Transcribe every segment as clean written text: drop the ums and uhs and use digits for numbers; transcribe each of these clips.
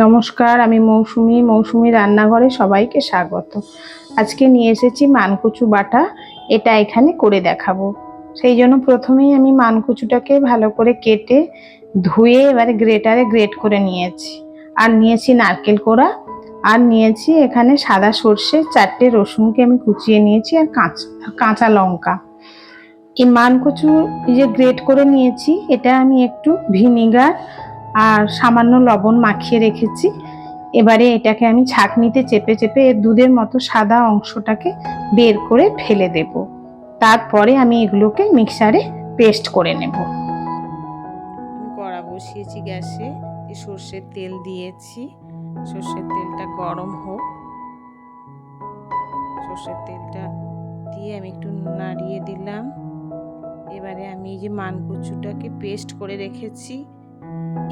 নমস্কার, আমি মৌসুমি রান্নাঘরে সবাইকে স্বাগত। আজকে নিয়ে এসেছি মানকচু বাটা। এটা এখানে করে দেখাবো। সেই জন্য প্রথমেই আমি মানকচুটাকে ভালো করে কেটে ধুয়ে এবারে গ্রেটারে গ্রেট করে নিয়েছি। আর নিয়েছি নারকেল কোড়া, আর নিয়েছি এখানে সাদা সর্ষে, 4টে রসুনকে আমি কুচিয়ে নিয়েছি, আর কাঁচা লঙ্কা। এই মানকচু যে গ্রেট করে নিয়েছি, এটা আমি একটু ভিনিগার আর সামান্য লবণ মাখিয়ে রেখেছি। এবারে এটাকে আমি ছাঁকনিতে চেপে চেপে এর দুধের মতো সাদা অংশটাকে বের করে ফেলে দেব। তারপরে আমি এগুলোকে মিক্সারে পেস্ট করে নেব। আমি কড়া বসিয়েছি গ্যাসে, সর্ষের তেল দিয়েছি। সর্ষের তেলটা গরম হোক। সর্ষের তেলটা দিয়ে আমি একটু নাড়িয়ে দিলাম। এবারে আমি এই যে মানকচুটাকে পেস্ট করে রেখেছি,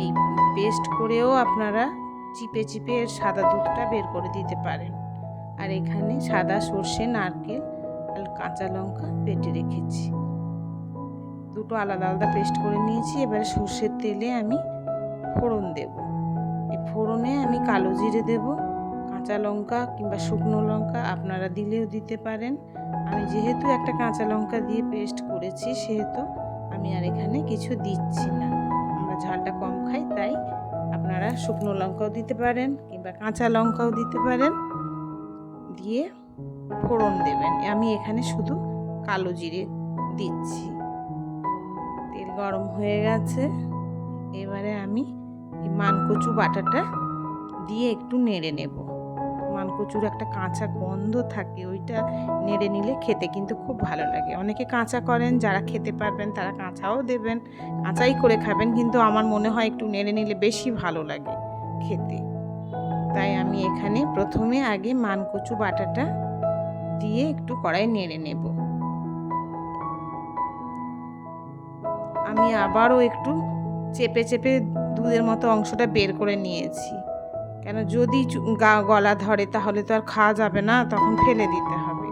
এই পেস্ট করেও আপনারা চিপে চিপে এর সাদা দুধটা বের করে দিতে পারেন। আর এখানে সাদা সর্ষে, নারকেল আর কাঁচা লঙ্কা বেটে রেখেছি, দুটো আলাদা আলাদা পেস্ট করে নিয়েছি। এবারে সর্ষের তেলে আমি ফোড়ন দেব। এই ফোড়নে আমি কালো জিরে দেব, কাঁচা লঙ্কা কিংবা শুকনো লঙ্কা আপনারা দিলেও দিতে পারেন। আমি যেহেতু একটা কাঁচা লঙ্কা দিয়ে পেস্ট করেছি, সেহেতু আমি আর এখানে কিছু দিচ্ছি না। আমরা ঝালটা কম খাই, তাই আপনারা শুকনো লঙ্কাও দিতে পারেন কিংবা কাঁচা লঙ্কাও দিতে পারেন। দিয়ে ফোড়ন দেবেন। আমি এখানে শুধু কালো জিরে দিচ্ছি। তেল গরম হয়ে গেছে। এবারে আমি এই মানকচু বাটাটা দিয়ে একটু নেড়ে নেব। মানকচুর একটা কাঁচা গন্ধ থাকে, ওইটা নেড়ে নিলে খেতে কিন্তু খুব ভালো লাগে। অনেকে কাঁচা করেন, যারা খেতে পারবেন তারা কাঁচাও দেবেন, কাঁচাই করে খাবেন, কিন্তু আমার মনে হয় একটু নেড়ে নিলে বেশি ভালো লাগে খেতে। তাই আমি এখানে প্রথমে আগে মানকচু বাটাটা দিয়ে একটু কড়াই নেড়ে নেব। আমি আবারও একটু চেপে চেপে দুধের মতো অংশটা বের করে নিয়েছি, কেন যদি গলা ধরে তাহলে তো আর খাওয়া যাবে না, তখন ফেলে দিতে হবে।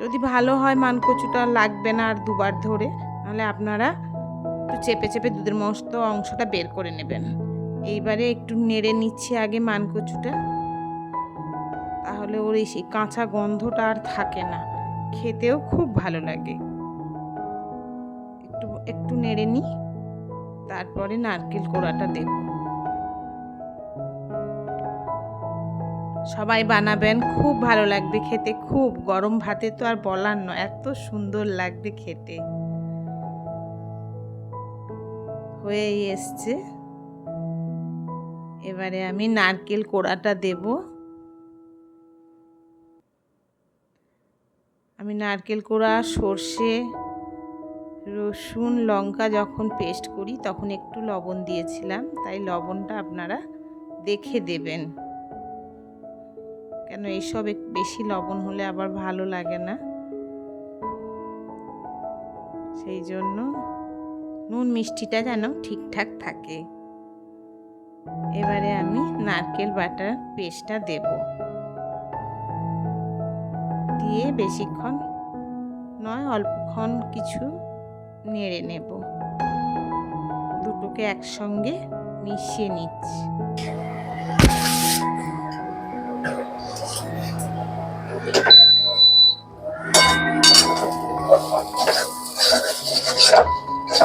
যদি ভালো হয় মানকচুটা লাগবে না আর দুবার ধরে, তাহলে আপনারা একটু চেপে চেপে দুধের মতো অংশটা বের করে নেবেন। এইবারে একটু নেড়ে নিচ্ছি আগে মানকচুটা, তাহলে ওর এই সেই কাঁচা গন্ধটা আর থাকে না, খেতেও খুব ভালো লাগে। একটু একটু নেড়ে নিই, তারপরে নারকেল কোড়াটা দেব। সবাই বানাবেন, খুব ভালো লাগবে খেতে। খুব গরম ভাতে তো আর বলার নয়, এত সুন্দর লাগবে খেতে। হয়েই এসছে। এবারে আমি নারকেল কোড়াটা দেব। আমি নারকেল কোড়া, সর্ষে, রসুন, লঙ্কা যখন পেস্ট করি তখন একটু লবণ দিয়েছিলাম, তাই লবণটা আপনারা দেখে দেবেন, কেন এইসব বেশি লবণ হলে আবার ভালো লাগে না। সেই জন্য নুন মিষ্টিটা যেন ঠিকঠাক থাকে। এবারে আমি নারকেল বাটার পেস্টটা দেব, দিয়ে বেশিক্ষণ নয়, অল্পক্ষণ কিছু নেড়ে নেব। দুটোকে একসঙ্গে মিশিয়ে নিচ্ছি।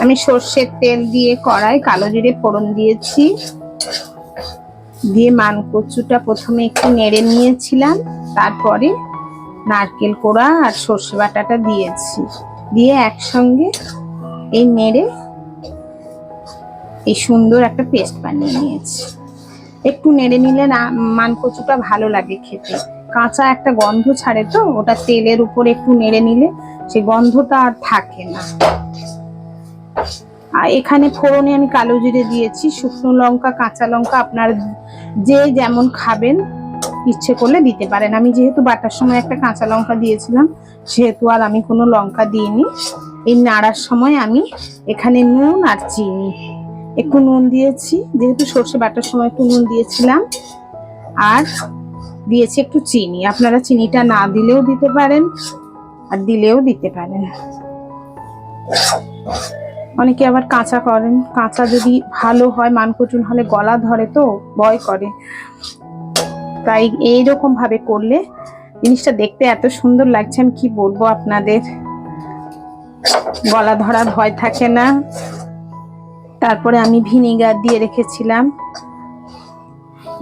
আমি সর্ষের তেল দিয়ে কড়াই কালো জিরে ফোড়ন দিয়েছি, দিয়ে মানকচুটা প্রথমে একটু নেড়ে নিয়েছিলাম, তারপরে নারকেল কোড়া আর সর্ষে বাটাটা দিয়েছি, দিয়ে একসঙ্গে এই নেড়ে এই সুন্দর একটা পেস্ট বানিয়ে নিয়েছি। একটু নেড়ে নিলে না মানকচুটা ভালো লাগে খেতে, কাঁচা একটা গন্ধ ছাড়ে, তো ওটা তেলের উপর একটু নেড়ে নিলে সেই গন্ধটা আর থাকে না। আর এখানে ফোড়নে আমি কালো জিরে দিয়েছি, শুকনো লঙ্কা, কাঁচা লঙ্কা আপনার যে যেমন খাবেন ইচ্ছে করলে দিতে পারেন। আমি যেহেতু বাটার সময় একটা কাঁচা লঙ্কা দিয়েছিলাম, সেহেতু আর আমি কোনো লঙ্কা দিইনি। এই নাড়ার সময় আমি এখানে নুন আর চিনি, একটু নুন দিয়েছি, যেহেতু সর্ষে বাটার সময় একটু নুন দিয়েছিলাম, আর দিয়েছি একটু চিনি। আপনারা চিনিটা না দিলেও দিতে পারেন আর দিলেও দিতে পারেন। অনেকে আবার কাঁচা করেন, কাঁচা যদি ভালো হয়, মানকচু হলে গলা ধরে তো ভয় করে, তাই এইরকম ভাবে করলে জিনিসটা দেখতে এত সুন্দর লাগছে, আমি কি বলবো আপনাদের, গলা ধরার ভয় থাকে না। তারপরে আমি ভিনিগার দিয়ে রেখেছিলাম,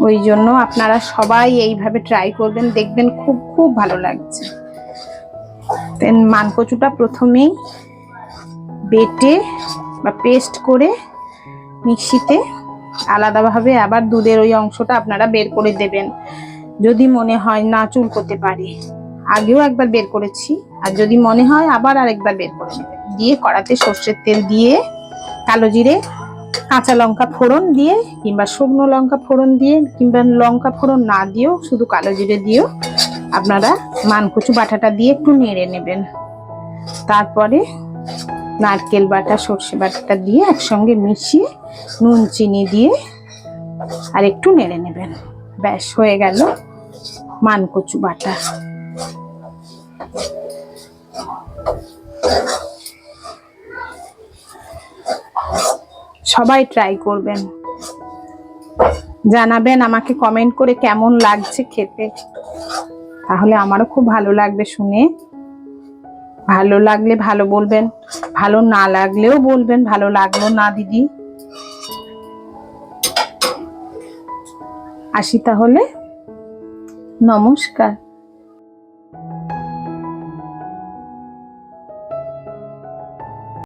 ওই জন্য আপনারা সবাই এইভাবে ট্রাই করবেন, দেখবেন খুব খুব ভালো লাগছে। দেন মানকচুটা প্রথমেই বেটে বা পেস্ট করে মিক্সিতে আলাদাভাবে আবার দুধের ওই অংশটা আপনারা বের করে দেবেন। যদি মনে হয় না চুলকোতে পারে, আগেও একবার বের করেছি, আর যদি মনে হয় আবার আরেকবার বের করে নেবেন। দিয়ে কড়াতে সর্ষের তেল দিয়ে কালো জিরে, কাঁচা লঙ্কা ফোড়ন দিয়ে, কিংবা শুকনো লঙ্কা ফোড়ন দিয়ে, কিংবা লঙ্কা ফোড়ন না দিয়েও শুধু কালো জিরে দিয়েও আপনারা মানকচু বাটাটা দিয়ে একটু নেড়ে নেবেন। তারপরে নারকেল বাটা, সর্ষে বাটাটা দিয়ে একসঙ্গে মিশিয়ে নুন চিনি দিয়ে আর একটু নেড়ে নেবেন। ব্যাস হয়ে গেল মানকচু বাটা। সবাই ট্রাই করবেন, জানাবেন আমাকে কমেন্ট করে কেমন লাগছে খেতে, তাহলে আমারও খুব ভালো লাগবে শুনে। ভালো লাগলে ভালো বলবেন, ভালো না লাগলেও বলবেন ভালো লাগলো না দিদি। আসি তাহলে, নমস্কার।